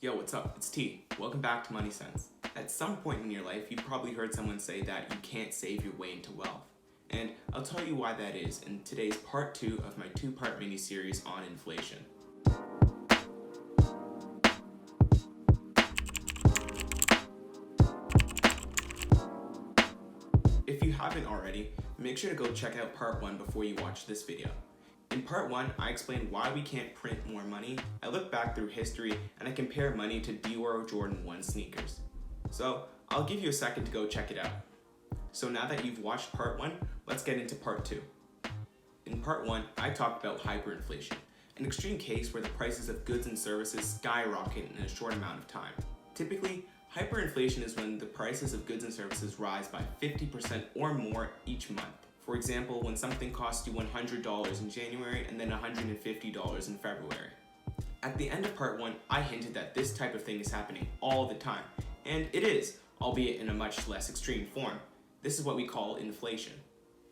Yo, what's up? It's T. Welcome back to Money Sense. At some point in your life, you've probably heard someone say that you can't save your way into wealth. And I'll tell you why that is in today's part 2 of my 2-part mini-series on inflation. If you haven't already, make sure to go check out part 1 before you watch this video. In part 1, I explain why we can't print more money, I look back through history, and I compare money to Dior Jordan 1 sneakers. So, I'll give you a second to go check it out. So now that you've watched part 1, let's get into part 2. In part 1, I talked about hyperinflation, an extreme case where the prices of goods and services skyrocket in a short amount of time. Typically, hyperinflation is when the prices of goods and services rise by 50% or more each month. For example, when something costs you $100 in January and then $150 in February. At the end of part 1, I hinted that this type of thing is happening all the time, and it is, albeit in a much less extreme form. This is what we call inflation.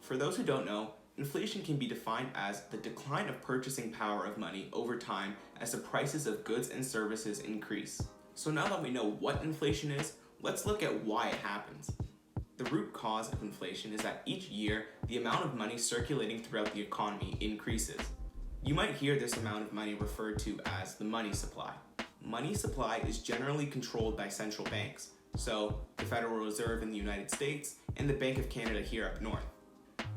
For those who don't know, inflation can be defined as the decline of purchasing power of money over time as the prices of goods and services increase. So now that we know what inflation is, let's look at why it happens. The root cause of inflation is that each year, the amount of money circulating throughout the economy increases. You might hear this amount of money referred to as the money supply. Money supply is generally controlled by central banks, so the Federal Reserve in the United States and the Bank of Canada here up north.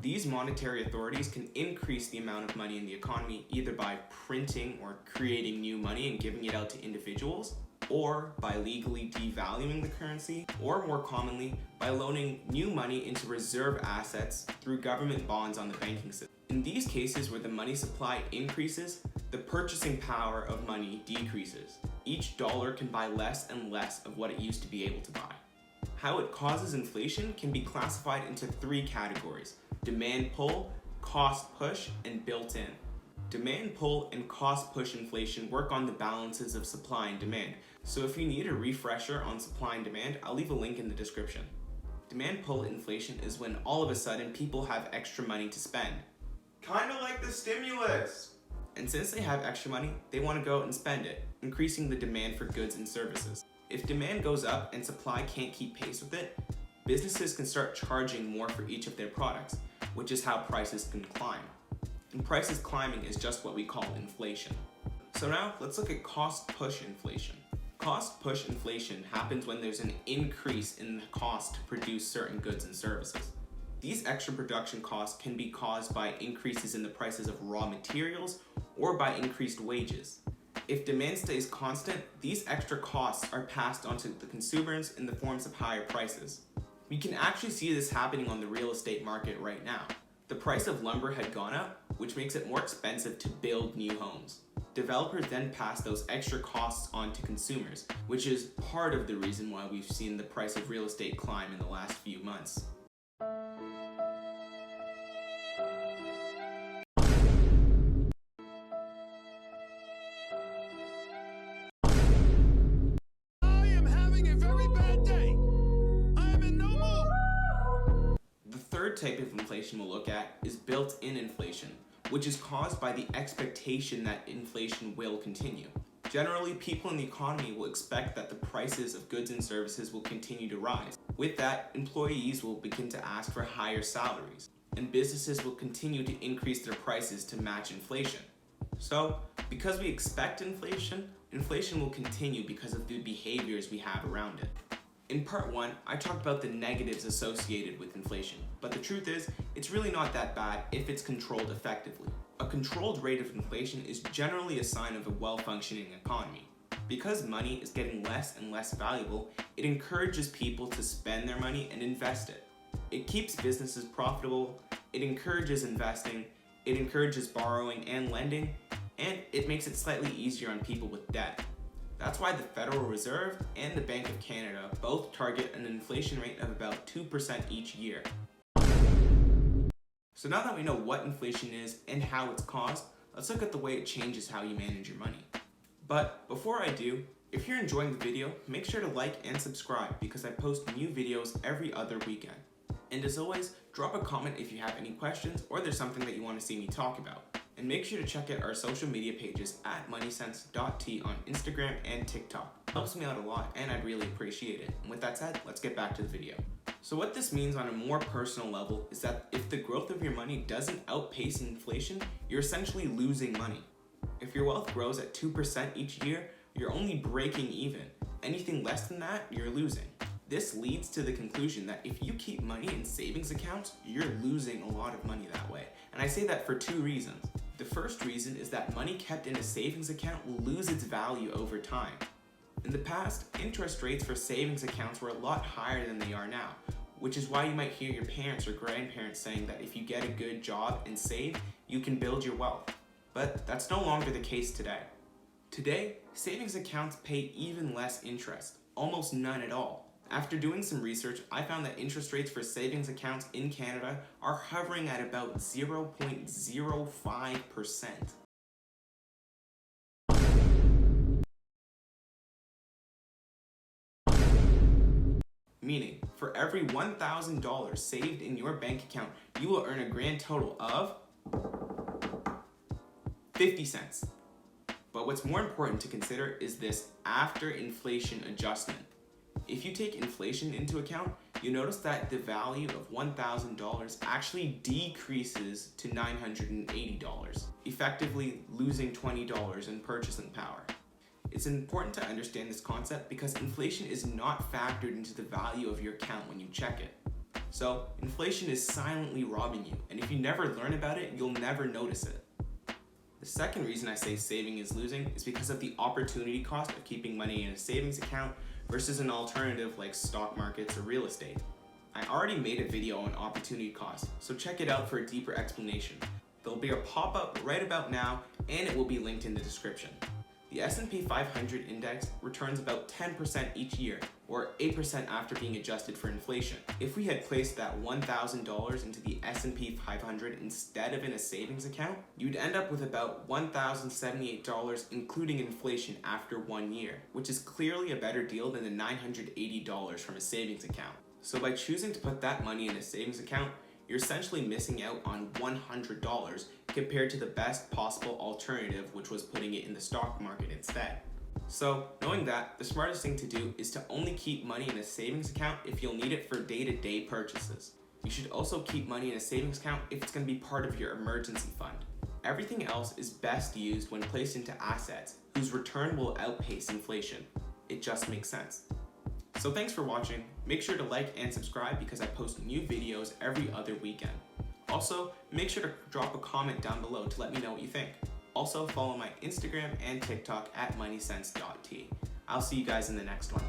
These monetary authorities can increase the amount of money in the economy either by printing or creating new money and giving it out to individuals, or by legally devaluing the currency, or more commonly, by loaning new money into reserve assets through government bonds on the banking system. In these cases where the money supply increases, the purchasing power of money decreases. Each dollar can buy less and less of what it used to be able to buy. How it causes inflation can be classified into 3 categories: demand pull, cost push, and built-in. Demand pull and cost push inflation work on the balances of supply and demand, so if you need a refresher on supply and demand, I'll leave a link in the description. Demand pull inflation is when all of a sudden people have extra money to spend. Kinda like the stimulus! And since they have extra money, they want to go out and spend it, increasing the demand for goods and services. If demand goes up and supply can't keep pace with it, businesses can start charging more for each of their products, which is how prices can climb. And prices climbing is just what we call inflation. So now let's look at cost push inflation. Cost push inflation happens when there's an increase in the cost to produce certain goods and services. These extra production costs can be caused by increases in the prices of raw materials or by increased wages. If demand stays constant, these extra costs are passed on to the consumers in the forms of higher prices. We can actually see this happening on the real estate market right now. The price of lumber had gone up, which makes it more expensive to build new homes. Developers then pass those extra costs on to consumers, which is part of the reason why we've seen the price of real estate climb in the last few months. I am having a very bad day. I am in no mood. The third type of inflation we'll look at is built-in inflation, which is caused by the expectation that inflation will continue. Generally, people in the economy will expect that the prices of goods and services will continue to rise. With that, employees will begin to ask for higher salaries, and businesses will continue to increase their prices to match inflation. So, because we expect inflation, inflation will continue because of the behaviors we have around it. In part 1, I talked about the negatives associated with inflation, but the truth is, it's really not that bad if it's controlled effectively. A controlled rate of inflation is generally a sign of a well-functioning economy. Because money is getting less and less valuable, it encourages people to spend their money and invest it. It keeps businesses profitable, it encourages investing, it encourages borrowing and lending, and it makes it slightly easier on people with debt. That's why the Federal Reserve and the Bank of Canada both target an inflation rate of about 2% each year. So now that we know what inflation is and how it's caused, let's look at the way it changes how you manage your money. But before I do, if you're enjoying the video, make sure to like and subscribe because I post new videos every other weekend. And as always, drop a comment if you have any questions or there's something that you want to see me talk about. And make sure to check out our social media pages at moneysense.t on Instagram and TikTok. It helps me out a lot and I'd really appreciate it. And with that said, let's get back to the video. So what this means on a more personal level is that if the growth of your money doesn't outpace inflation, you're essentially losing money. If your wealth grows at 2% each year, you're only breaking even. Anything less than that, you're losing. This leads to the conclusion that if you keep money in savings accounts, you're losing a lot of money that way. And I say that for two reasons. The first reason is that money kept in a savings account will lose its value over time. In the past, interest rates for savings accounts were a lot higher than they are now, which is why you might hear your parents or grandparents saying that if you get a good job and save, you can build your wealth. But that's no longer the case today. Today, savings accounts pay even less interest, almost none at all. After doing some research, I found that interest rates for savings accounts in Canada are hovering at about 0.05%. Meaning, for every $1,000 saved in your bank account, you will earn a grand total of 50 cents. But what's more important to consider is this after inflation adjustment. If you take inflation into account, you notice that the value of $1,000 actually decreases to $980, effectively losing $20 in purchasing power. It's important to understand this concept because inflation is not factored into the value of your account when you check it. So inflation is silently robbing you, and if you never learn about it, you'll never notice it. The second reason I say saving is losing is because of the opportunity cost of keeping money in a savings account versus an alternative like stock markets or real estate. I already made a video on opportunity cost, so check it out for a deeper explanation. There'll be a pop-up right about now, and it will be linked in the description. The S&P 500 index returns about 10% each year, or 8% after being adjusted for inflation. If we had placed that $1,000 into the S&P 500 instead of in a savings account, you'd end up with about $1,078 including inflation after 1 year, which is clearly a better deal than the $980 from a savings account. So by choosing to put that money in a savings account, you're essentially missing out on $100 compared to the best possible alternative, which was putting it in the stock market instead. So knowing that, the smartest thing to do is to only keep money in a savings account if you'll need it for day-to-day purchases. You should also keep money in a savings account if it's going to be part of your emergency fund. Everything else is best used when placed into assets whose return will outpace inflation. It just makes sense. So thanks for watching. Make sure to like and subscribe because I post new videos every other weekend. Also, make sure to drop a comment down below to let me know what you think. Also, follow my Instagram and TikTok at moneysense.t. I'll see you guys in the next one.